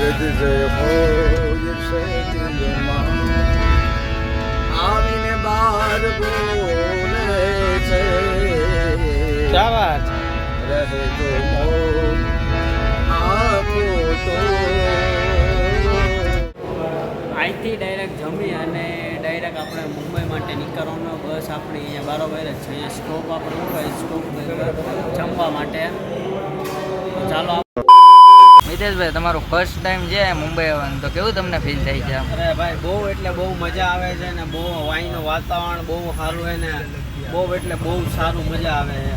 દર્દ હોય છે દિલમાં આવીને બાર બોલે છે क्या बात રહે તો મોહ આખો તો અહીંથી ડાયરેક્ટ જમી અને ડાયરેક્ટ આપણે મુંબઈ માટે નીકળવાનો બસ આપણી અહીંયા બરાબર જ છે. અહીંયા સ્ટોપ આપણે હોય સ્ટોપ જમવા માટે. તો ચાલો મિતેશભાઈ, તમારું ફર્સ્ટ ટાઈમ છે મુંબઈ આવવાનું, તો કેવું તમને ફીલ થાય છે? અરે ભાઈ બહુ એટલે બહુ મજા આવે છે ને બહુ વાયનું વાતાવરણ બહુ સારું હોય ને બહુ એટલે બહુ સારું મજા આવે છે.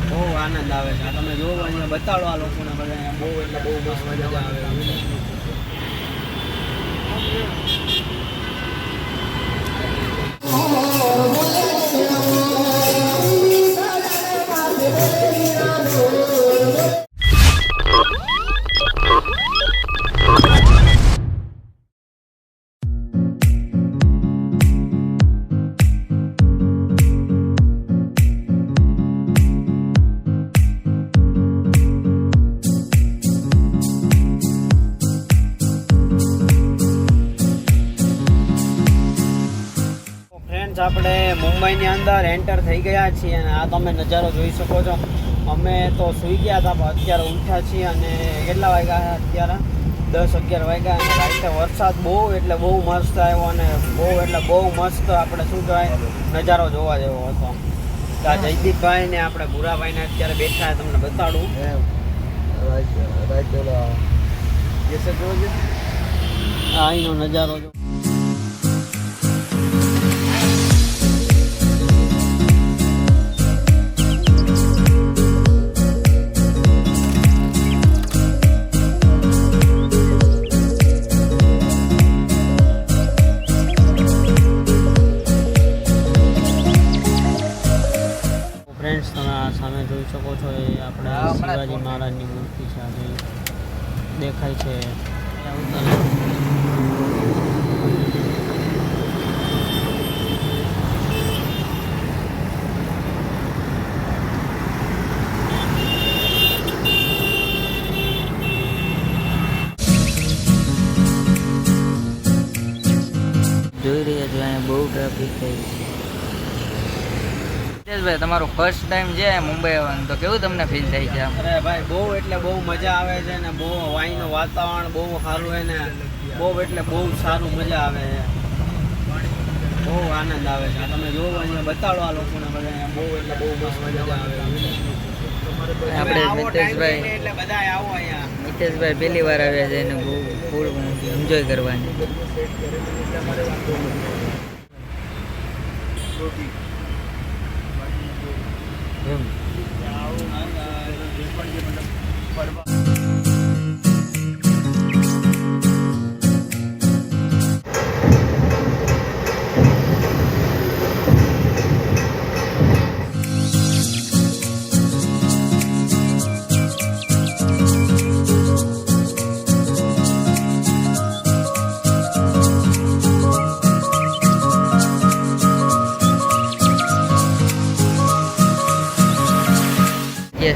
બહુ આનંદ આવે છે. તમે જોવો અહીંયા બતાડો આ લોકોને બધા બહુ એટલે બહુ મસ્ત મજા આવે. આપણે મુંબઈની અંદર એન્ટર થઈ ગયા છીએ અને આ તમે નજારો જોઈ શકો છો. અમે તો સૂઈ ગયા હતા પણ અત્યારે ઉઠ્યા છીએ અને કેટલા વાગ્યા અત્યારે 10-11 વાગ્યા અને રાતે વરસાદ બહુ એટલે બહુ મસ્ત આવ્યો અને બહુ એટલે બહુ મસ્ત આપણે શું કહેવાય નજારો જોવા જેવો હતો. આ જયદીપભાઈ ને આપણે ભૂરાભાઈને અત્યારે બેઠા તમને બતાડું અહીંનો નજારો જો. ફ્રેન્ડ્સ, તમે આ સામે જોઈ શકો છો એ આપણે શિવાજી મહારાજની મૂર્તિ છે. આ દેખાય છે જોઈ રહ્યા છો અહીંયા બહુ ટ્રાફિક થઈ છે. મિતેશભાઈ, તમારું ફર્સ્ટ ટાઈમ છે મુંબઈ આવવાનું, તો કેવું તમને ફીલ થાય છે? અરે ભાઈ બહુ એટલે બહુ મજા આવે છે ને બહુ વાયનું વાતાવરણ બહુ સારું હોય ને બહુ એટલે બહુ સારું મજા આવે છે. બહુ આનંદ આવે છે. તમે જોવો અહીંયા બતાડો આ લોકોને બધા બહુ એટલે બહુ મસ્ત મજા આવે. આપણે મિતેશભાઈ એટલે બધા આવો અહીંયા. મિતેશભાઈ પહેલી વાર આવ્યા છે એને બહુ ફૂલ એન્જોય કરવાની.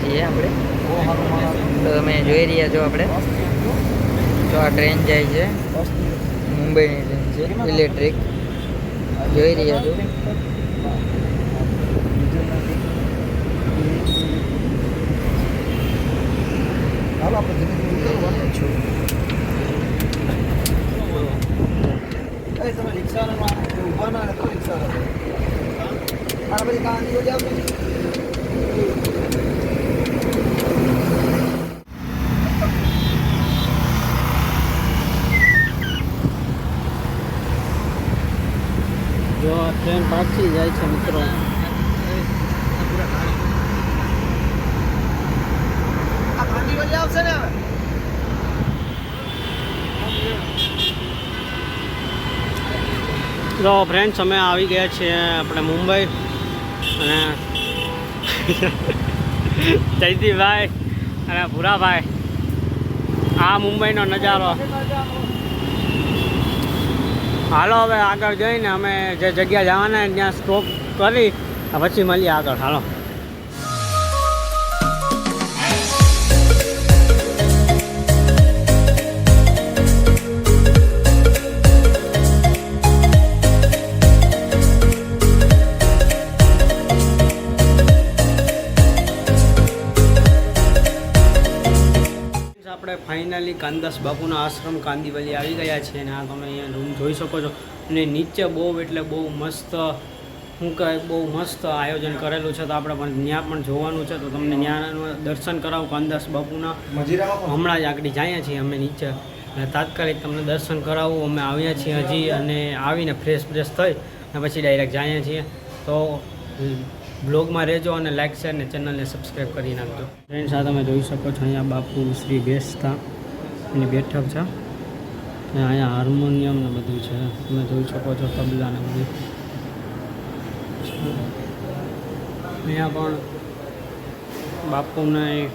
છીએ આપણે તો તમે જોઈ રહ્યા છો આપણે તો આ ટ્રેન જાય છે મુંબઈની ટ્રેન છે ઇલેક્ટ્રિક જોઈ રહ્યા છો. જો આ ટ્રેન પાછી જાય છે મિત્રો. તો ફ્રેન્ડ્સ, અમે આવી ગયા છીએ આપણે મુંબઈ અને જયદીપભાઈ અને ભૂરાભાઈ આ મુંબઈનો નજારો. હાલો હવે આગળ જઈને અમે જે જગ્યા જવાના ત્યાં સ્ટોપ કરી પછી મળીએ આગળ. હાલો. આપણે ફાઇનલી કાનદાસ બાપુના આશ્રમ કાંદીવલી આવી ગયા છીએ અને આ તમે અહીંયા રૂમ જોઈ શકો છો અને નીચે બહુ એટલે બહુ મસ્ત શું કહે બહુ મસ્ત આયોજન કરેલું છે તો આપણે પણ ત્યાં પણ જોવાનું છે તો તમને ત્યાંનું દર્શન કરાવું કાનદાસ બાપુના હમણાં જ આગળ જઈએ છીએ અમે નીચે અને તાત્કાલિક તમને દર્શન કરાવું અમે આવ્યા છીએ હજી અને આવીને ફ્રેશ થઈ અને પછી ડાયરેક્ટ જઈએ છીએ તો બ્લોગમાં રહેજો અને લાઇક શેર અને ચેનલને સબસ્ક્રાઈબ કરી નાખજો ફ્રેન્ડ્સ આ તમે જોઈ શકો છો અહીંયા બાપુ શ્રી બેસતા એની બેઠક છે અને અહીંયા હાર્મોનિયમ ને બધું છે તમે જોઈ શકો છો તબલા ને બધું અહીંયા પણ બાપુના એક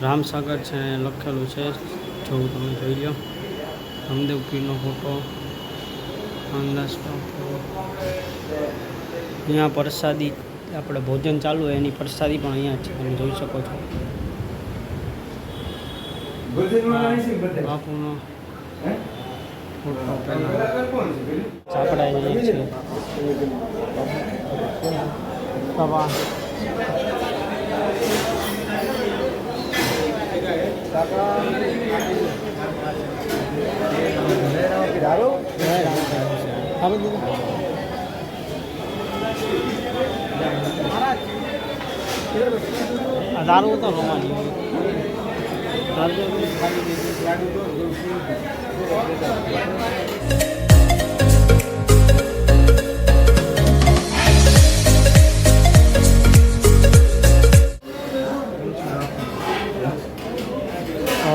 રામસાગર છે લખેલું છે જોવું તમે જોઈ લો રામદેવ પીરનો ફોટો કાનદાસ બાપુ અહીંયા પ્રસાદી આપણે ભોજન ચાલુ હોય એની પ્રસાદી પણ અહીંયા છે તમે જોઈ શકો છો બાપુનો ફોટો ચાપડા અહીંયા છે બાબા દારૂ તો રોમાની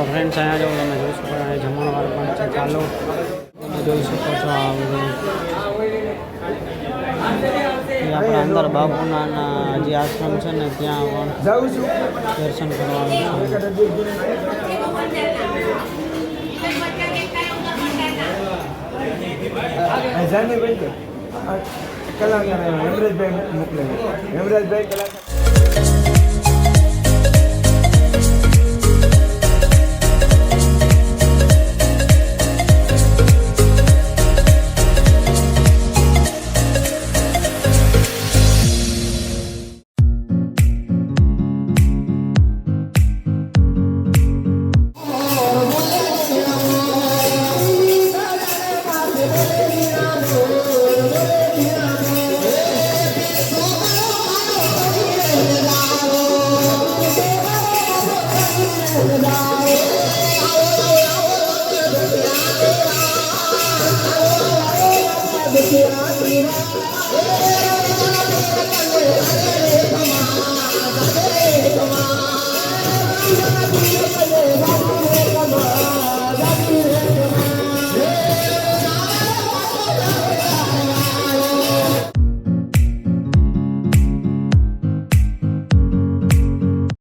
ફ્રેન્ડ્સ અહીંયા જાઓ તમે જોઈ શકો જમણવાર પણ છે ચાલો તમે જોઈ શકો છો આ બધું આપણે અંદર બાપુના જે આશ્રમ છે ને ત્યાં પણ દર્શન કલાકાર Thank you.